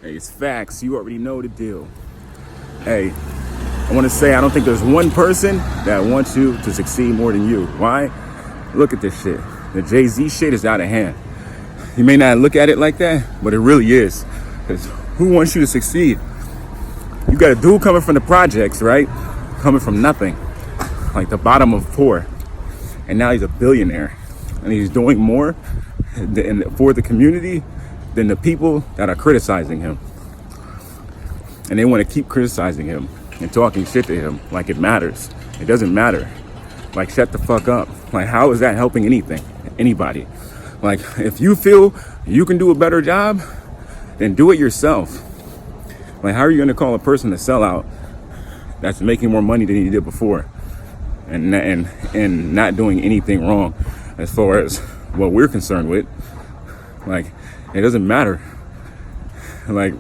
Hey, it's facts. You already know the deal. Hey, I want to say I don't think there's one person that wants you to succeed more than you. Why? Look at this shit. The Jay-Z shit is out of hand. You may not look at it like that, but it really is. Because who wants you to succeed? You got a dude coming from the projects, right? Coming from nothing. Like the bottom of poor. And now he's a billionaire. And he's doing more for the community than the people that are criticizing him. And they want to keep criticizing him and talking shit to him like it matters. It doesn't matter. Like, shut the fuck up. Like, how is that helping anything? Anybody? Like, if you feel you can do a better job, then do it yourself. Like, how are you going to call a person a sellout that's making more money than he did before and not doing anything wrong as far as what we're concerned with? Like, it doesn't matter. Like,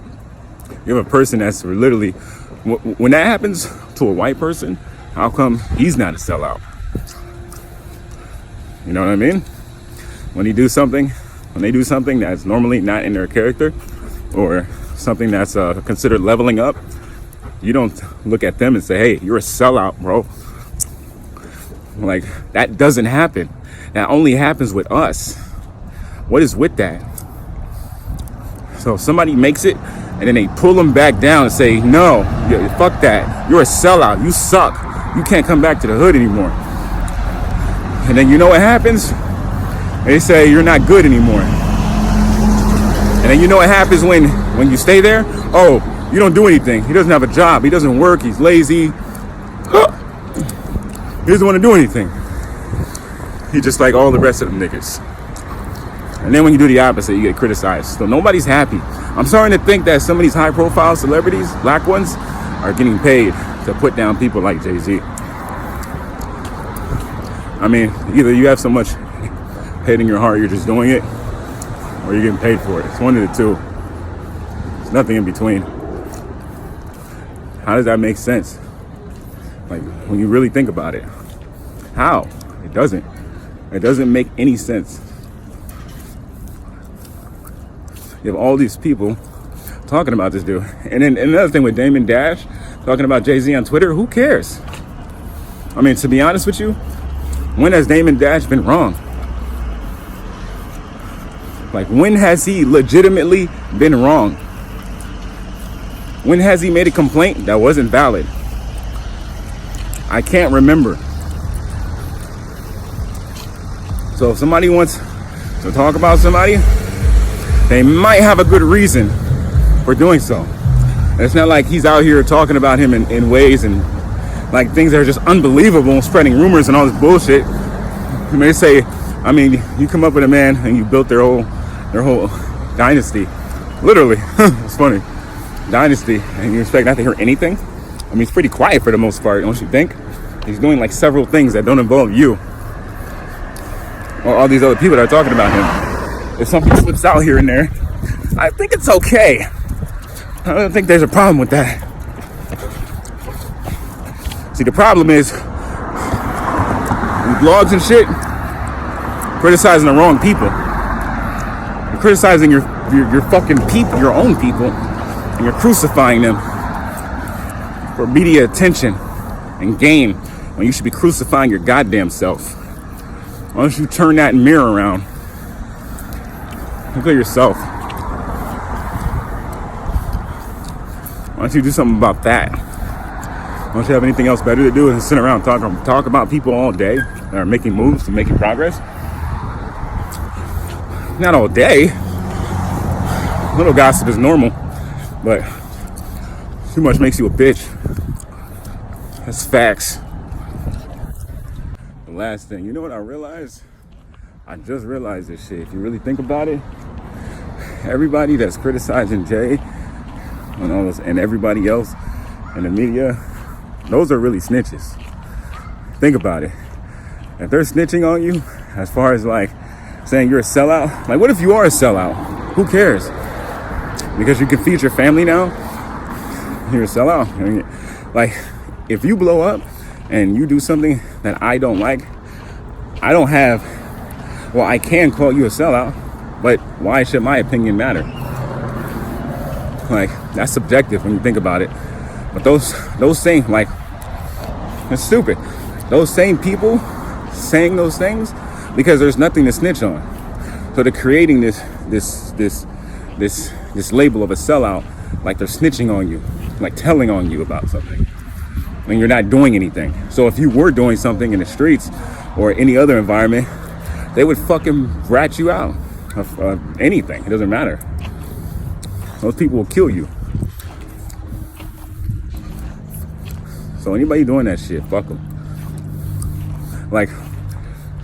you have a person that's literally, when that happens to a white person, how come he's not a sellout? You know what I mean? When they do something that's normally not in their character, or something that's considered leveling up, you don't look at them and say, hey, you're a sellout, bro. Like, that doesn't happen. That only happens with us. What is with that? So if somebody makes it and then they pull them back down and say, no, fuck that. You're a sellout. You suck. You can't come back to the hood anymore. And then you know what happens? They say you're not good anymore. And then you know what happens when you stay there? Oh, you don't do anything. He doesn't have a job. He doesn't work. He's lazy. He doesn't want to do anything. He's just like all the rest of them niggas. And then when you do the opposite, you get criticized. So nobody's happy. I'm starting to think that some of these high-profile celebrities, black ones, are getting paid to put down people like Jay-Z. I mean, either you have so much hate in your heart, you're just doing it, or you're getting paid for it. It's one of the two. There's nothing in between. How does that make sense? Like, when you really think about it. How? It doesn't. It doesn't make any sense. You have all these people talking about this dude. And then another thing with Damon Dash talking about Jay-Z on Twitter, who cares? I mean, to be honest with you, when has Damon Dash been wrong? Like, when has he legitimately been wrong? When has he made a complaint that wasn't valid? I can't remember. So if somebody wants to talk about somebody, they might have a good reason for doing so. And it's not like he's out here talking about him in ways and like things that are just unbelievable, spreading rumors and all this bullshit. You may say, I mean, you come up with a man and you built their whole dynasty. Literally. It's funny. Dynasty. And you expect not to hear anything? I mean, it's pretty quiet for the most part, don't you think? He's doing like several things that don't involve you or all these other people that are talking about him. If something slips out here and there, I think it's okay. I don't think there's a problem with that. See, the problem is with blogs and shit, criticizing the wrong people. You're criticizing your fucking people, your own people, and you're crucifying them for media attention and gain when you should be crucifying your goddamn self. Why don't you turn that mirror around? Look at yourself. Why don't you do something about that? Don't you have anything else better to do than sit around and talk about people all day that are making moves and making progress? Not all day. A little gossip is normal, but too much makes you a bitch. That's facts. The last thing, you know what I realized? I just realized this shit. If you really think about it, everybody that's criticizing Jay and all this, and everybody else in the media, those are really snitches. Think about it. If they're snitching on you, as far as like saying you're a sellout, like what if you are a sellout? Who cares? Because you can feed your family now, you're a sellout. I mean, like, if you blow up and you do something that I don't like, I can call you a sellout, but why should my opinion matter? Like, that's subjective when you think about it. But those same, like, it's stupid. Those same people saying those things because there's nothing to snitch on. So they're creating this label of a sellout, like they're snitching on you, like telling on you about something when you're not doing anything. So if you were doing something in the streets or any other environment, they would fucking rat you out of anything. It doesn't matter. Those people will kill you. So anybody doing that shit, fuck them. Like,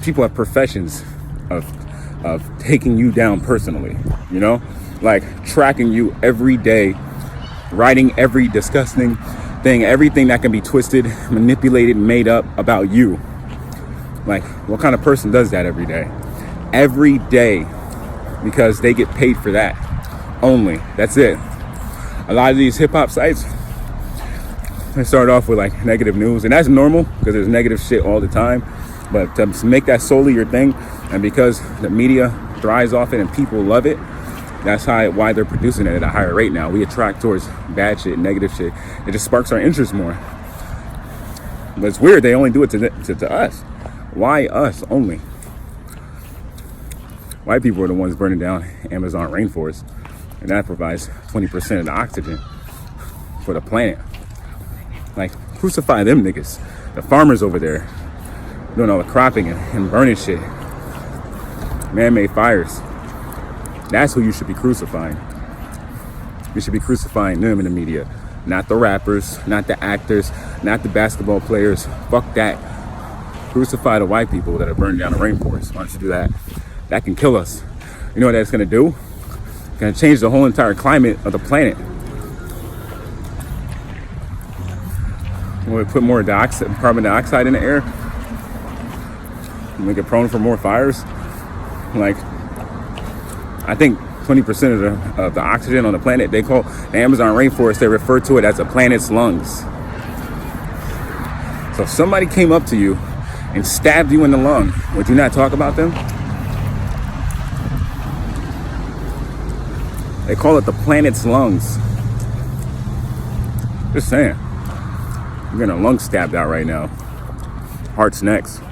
people have professions of taking you down personally, you know? Like, tracking you every day, writing every disgusting thing, everything that can be twisted, manipulated, made up about you. Like, what kind of person does that every day? Every day, because they get paid for that only. That's it. A lot of these hip-hop sites, they start off with like negative news, and that's normal because there's negative shit all the time. But to make that solely your thing, and because the media thrives off it and people love it, that's why they're producing it at a higher rate now. We attract towards bad shit, negative shit. It just sparks our interest more. But it's weird, they only do it to us. Why us only? White people are the ones burning down Amazon rainforest, and that provides 20% of the oxygen for the planet. Like, crucify them niggas. The farmers over there doing all the cropping and burning shit. Man-made fires. That's who you should be crucifying. You should be crucifying them in the media. Not the rappers, not the actors, not the basketball players. Fuck that. Crucify the white people that are burning down the rainforest. Why don't you do that? That can kill us. You know what that's gonna do? It's gonna change the whole entire climate of the planet. When we put more carbon dioxide in the air, make it prone for more fires. Like, I think 20% of the oxygen on the planet, they call the Amazon rainforest, they refer to it as the planet's lungs. So if somebody came up to you and stabbed you in the lung, would you not talk about them? They call it the planet's lungs. Just saying. You're getting a lung stabbed out right now. Heart's next.